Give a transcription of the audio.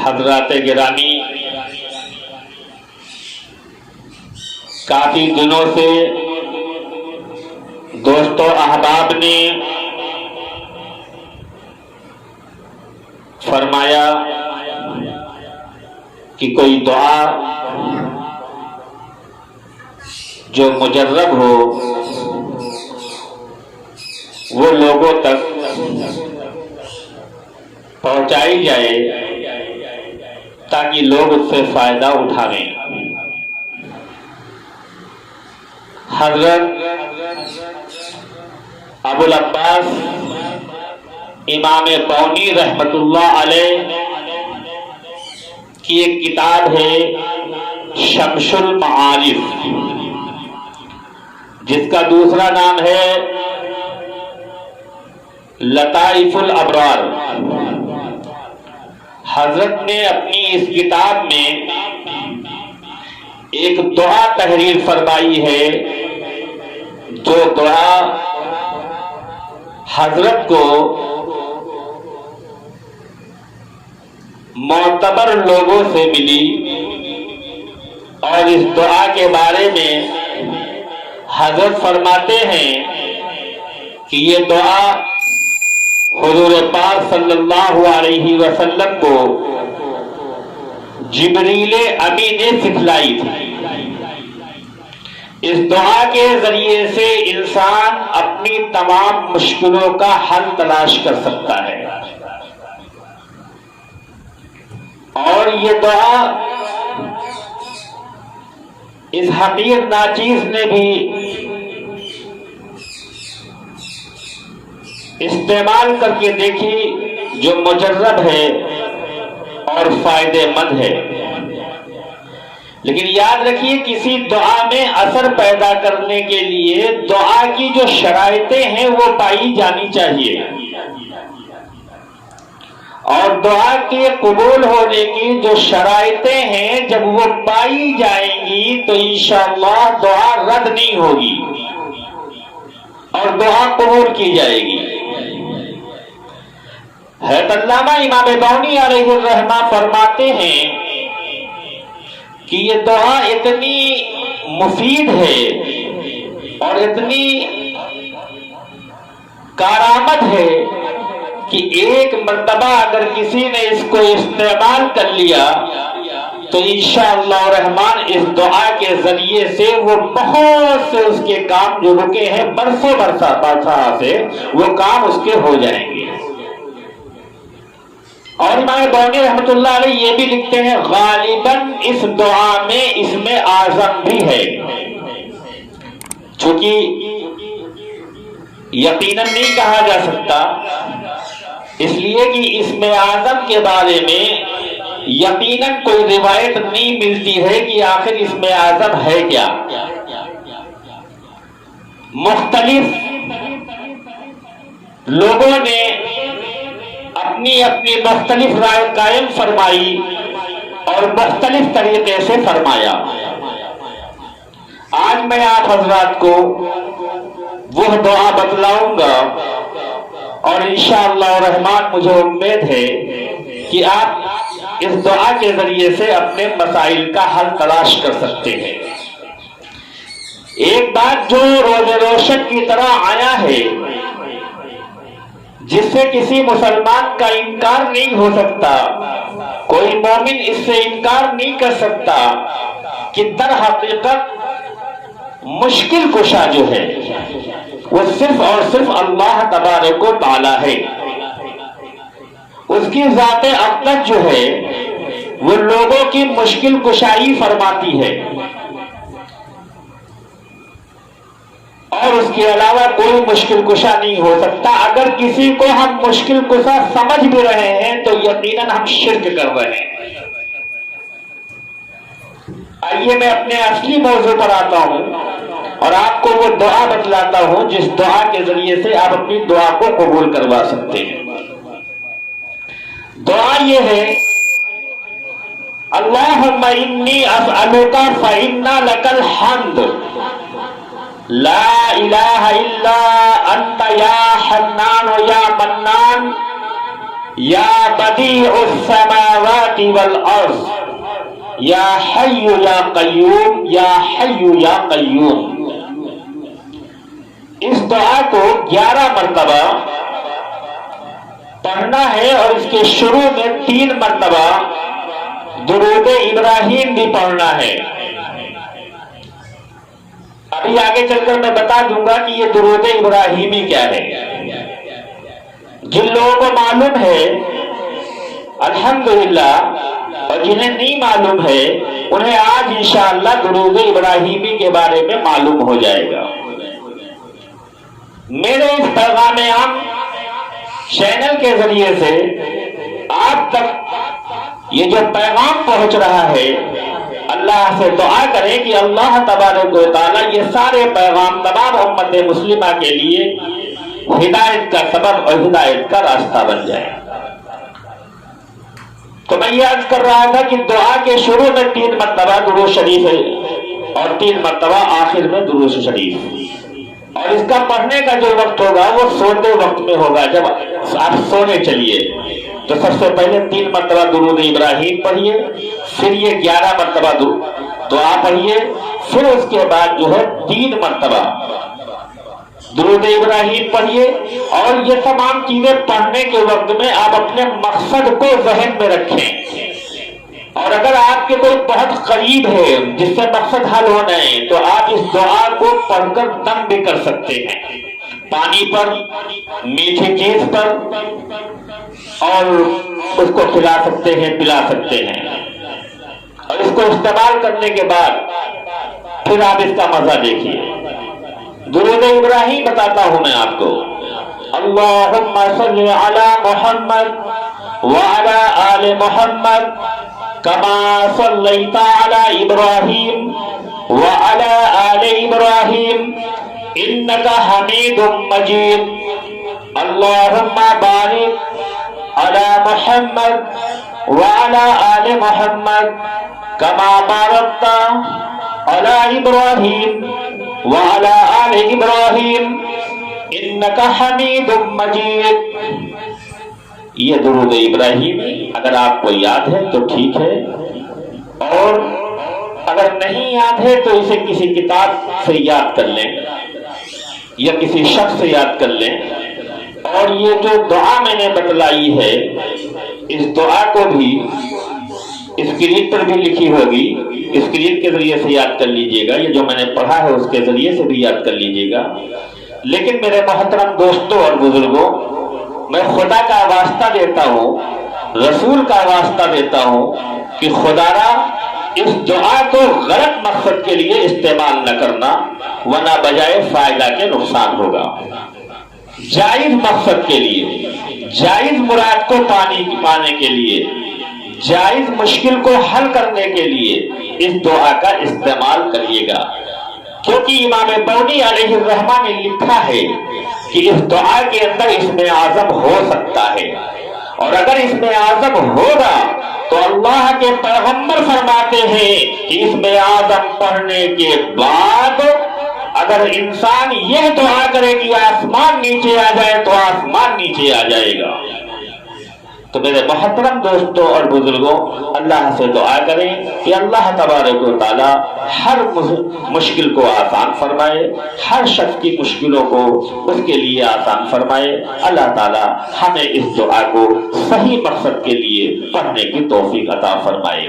حضرات گرامی، کافی دنوں سے دوستوں احباب نے فرمایا کہ کوئی دعا جو مجرب ہو وہ لوگوں تک پہنچائی جائے تاکہ لوگ اس سے فائدہ اٹھائیں۔ حضرت ابو العباس امام بونی رحمت اللہ علیہ کی ایک کتاب ہے شمس المعارف، جس کا دوسرا نام ہے لطائف الابرار۔ حضرت نے اپنی اس کتاب میں ایک دعا تحریر فرمائی ہے، جو دعا حضرت کو معتبر لوگوں سے ملی، اور اس دعا کے بارے میں حضرت فرماتے ہیں کہ یہ دعا حضور پاک صلی اللہ علیہ وسلم کو جبریل امی نے سکھلائی تھی۔ اس دعا کے ذریعے سے انسان اپنی تمام مشکلوں کا حل تلاش کر سکتا ہے، اور یہ دعا اس حقیر ناچیز نے بھی استعمال کر کے دیکھی، جو مجرب ہے اور فائدے مند ہے۔ لیکن یاد رکھیے، کسی دعا میں اثر پیدا کرنے کے لیے دعا کی جو شرائطیں ہیں وہ پائی جانی چاہیے، اور دعا کے قبول ہونے کی جو شرائطیں ہیں جب وہ پائی جائیں گی تو انشاءاللہ دعا رد نہیں ہوگی اور دعا قبول کی جائے گی۔ حضرت علامہ امام بونی علیہ الرحمہ فرماتے ہیں کہ یہ دعا اتنی مفید ہے اور اتنی کارآمد ہے کہ ایک مرتبہ اگر کسی نے اس کو استعمال کر لیا تو انشاءاللہ الرحمن اس دعا کے ذریعے سے وہ بہت سے اس کے کام جو رکے ہیں برسوں برسا سے وہ کام اس کے ہو جائیں گے۔ اور امام بونی رحمت اللہ علیہ یہ بھی لکھتے ہیں، غالباً اس دعا میں اسم اعظم بھی ہے، چونکہ یقیناً نہیں کہا جا سکتا، اس لیے کہ اسم اعظم کے بارے میں یقیناً کوئی روایت نہیں ملتی ہے کہ آخر اسم اعظم ہے کیا۔ مختلف لوگوں نے اپنی اپنی مختلف رائے قائم فرمائی اور مختلف طریقے سے فرمایا۔ آج میں آپ حضرات کو وہ دعا بتلاؤں گا، اور انشاءاللہ الرحمن مجھے امید ہے کہ آپ اس دعا کے ذریعے سے اپنے مسائل کا حل تلاش کر سکتے ہیں۔ ایک بات جو روز روشن کی طرح آیا ہے، جس سے کسی مسلمان کا انکار نہیں ہو سکتا، کوئی مومن اس سے انکار نہیں کر سکتا کہ در حقیقت مشکل کشا جو ہے وہ صرف اور صرف اللہ تبارک و تعالی ہے۔ اس کی ذات اقدس جو ہے وہ لوگوں کی مشکل کشائی فرماتی ہے، اور اس کے علاوہ کوئی مشکل کشا نہیں ہو سکتا۔ اگر کسی کو ہم مشکل کشا سمجھ بھی رہے ہیں تو یقیناً ہم شرک کر رہے ہیں۔ آئیے میں اپنے اصلی موضوع پر آتا ہوں اور آپ کو وہ دعا بتلاتا ہوں جس دعا کے ذریعے سے آپ اپنی دعا کو قبول کروا سکتے ہیں۔ دعا یہ ہے، اللہم انی اسألک فإن لک الحمد لا الہ الا انت یا حنان یا منان یا بدیع السماوات والارض یا حی یا قیوم یا حی یا قیوم. اس دعا کو 11 مرتبہ پڑھنا ہے اور اس کے شروع میں 3 مرتبہ درود ابراہیم بھی پڑھنا ہے. ابھی آگے چل کر میں بتا دوں گا کہ یہ درود ابراہیمی کیا ہے. جن لوگوں کو معلوم ہے الحمدللہ، اور جنہیں نہیں معلوم ہے انہیں آج انشاءاللہ درود ابراہیمی کے بارے میں معلوم ہو جائے گا. میرے اس پیغام عام چینل کے ذریعے سے آپ تک یہ جو پیغام پہنچ رہا ہے، اللہ سے دعا کریں کہ اللہ تبارک و تعالیٰ یہ سارے پیغام تمام امت مسلمہ کے لیے ہدایت کا سبب اور ہدایت کا راستہ بن جائے. تو میں یہ عرض کر رہا تھا کہ دعا کے شروع میں 3 مرتبہ درود شریف ہے اور 3 مرتبہ آخر میں درود شریف. اور اس کا پڑھنے کا جو وقت ہوگا وہ سوتے وقت میں ہوگا. جب آپ سونے چلیے تو سب سے پہلے 3 مرتبہ درود ابراہیم پڑھیے، پھر یہ 11 مرتبہ دعا پڑھیے، پھر اس کے بعد جو ہے 3 مرتبہ درود ابراہیم پڑھیے. اور یہ تمام چیزیں پڑھنے کے وقت میں آپ اپنے مقصد کو ذہن میں رکھیں. اور اگر آپ کے کوئی بہت قریب ہے جس سے مقصد حل ہونا ہے تو آپ اس دعا کو پڑھ کر دم بھی کر سکتے ہیں، پانی پر، میٹھی چیز پر، اور اس کو کھلا سکتے ہیں، پلا سکتے ہیں. اور اس کو استعمال کرنے کے بعد پھر آپ اس کا مزہ دیکھیے. درود ابراہیم بتاتا ہوں میں آپ کو. اللہم صلی علی محمد وعلی آل محمد کما صلیت علی ابراہیم وعلی آل ابراہیم انک حمید مجید. اللہم بارک علی محمد وعلی آل محمد کما بارکت علی ابراہیم وعلی آل ابراہیم انک حمید مجید. یہ درود ابراہیم اگر آپ کو یاد ہے تو ٹھیک ہے، اور اگر نہیں یاد ہے تو اسے کسی کتاب سے یاد کر لیں یا کسی شخص سے یاد کر لیں. اور یہ جو دعا میں نے بتلائی ہے اس دعا کو بھی اسکرین پر بھی لکھی ہوگی، اسکرین کے ذریعے سے یاد کر لیجئے گا. یہ جو میں نے پڑھا ہے اس کے ذریعے سے بھی یاد کر لیجئے گا. لیکن میرے محترم دوستوں اور بزرگوں، میں خدا کا واسطہ دیتا ہوں، رسول کا واسطہ دیتا ہوں کہ خدا را اس دعا کو غلط مقصد کے لیے استعمال نہ کرنا، ورنہ بجائے فائدہ کے نقصان ہوگا. جائز مقصد کے لیے، جائز مراد کو پانے کے لیے، جائز مشکل کو حل کرنے کے لیے اس دعا کا استعمال کریے گا. کیونکہ امام بونی علیہ الرحمہ نے لکھا ہے کہ اس دعا کے اندر اسم اعظم ہو سکتا ہے، اور اگر اسم اعظم ہوگا تو اللہ کے پیغمبر فرماتے ہیں کہ اسم اعظم پڑھنے کے بعد اگر انسان یہ دعا کرے کہ آسمان نیچے آ جائے تو آسمان نیچے آ جائے گا. تو میرے محترم دوستوں اور بزرگوں، اللہ سے دعا کریں کہ اللہ تبارک و تعالی ہر مشکل کو آسان فرمائے، ہر شخص کی مشکلوں کو اس کے لیے آسان فرمائے. اللہ تعالی ہمیں اس دعا کو صحیح مقصد کے لیے پڑھنے کی توفیق عطا فرمائے.